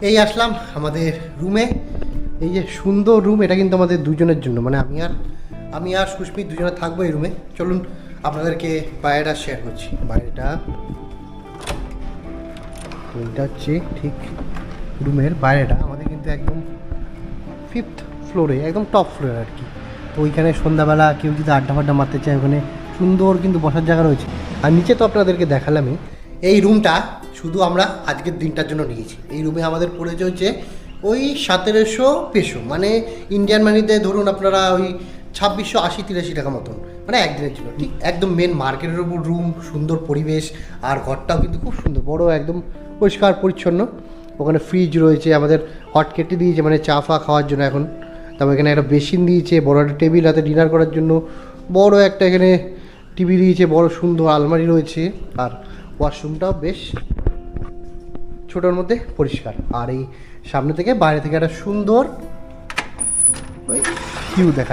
এই আসলাম আমাদের রুমে। এই যে সুন্দর রুম, এটা কিন্তু আমাদের দুজনের জন্য, মানে আমি আর সুস্মিত দুজনে থাকবো এই রুমে। চলুন আপনাদেরকে বাইরেটা শেয়ার করছি। বাইরেটা এটা হচ্ছে ঠিক রুমের বাইরেটা আমাদের কিন্তু একদম 5th ফ্লোরে, একদম টপ ফ্লোরে আর কি। তো ওইখানে সন্ধ্যাবেলা কেউ যদি আড্ডা ফাড্ডা মারতে চায়, ওখানে সুন্দর কিন্তু বসার জায়গা রয়েছে। আর নিচে তো আপনাদেরকে দেখালামই। এই রুমটা শুধু আমরা আজকের দিনটার জন্য নিয়েছি। এই রুমে আমাদের পড়েছে হচ্ছে ওই 1700 পেসো, মানে ইন্ডিয়ান মানিতে ধরুন আপনারা ওই 2680-83 টাকা মতন, মানে একদিনের জন্য। ঠিক একদম মেন মার্কেটের উপর রুম, সুন্দর পরিবেশ, আর ঘরটাও কিন্তু খুব সুন্দর বড়, একদম পরিষ্কার পরিচ্ছন্ন। ওখানে ফ্রিজ রয়েছে, আমাদের হট কেটে দিয়েছে মানে চা ফা খাওয়ার জন্য এখন। তারপর এখানে একটা বেসিন দিয়েছে, বড় একটা টেবিল, হাতে ডিনার করার জন্য বড় একটা এখানে টিভি দিয়েছে, বড় সুন্দর আলমারি রয়েছে। আর ওয়াশরুমটাও বেশ ছোটোর মধ্যে পরিষ্কার। আর এই সামনে থেকে বাইরে থেকে একটা সুন্দর ওই ভিউ দেখা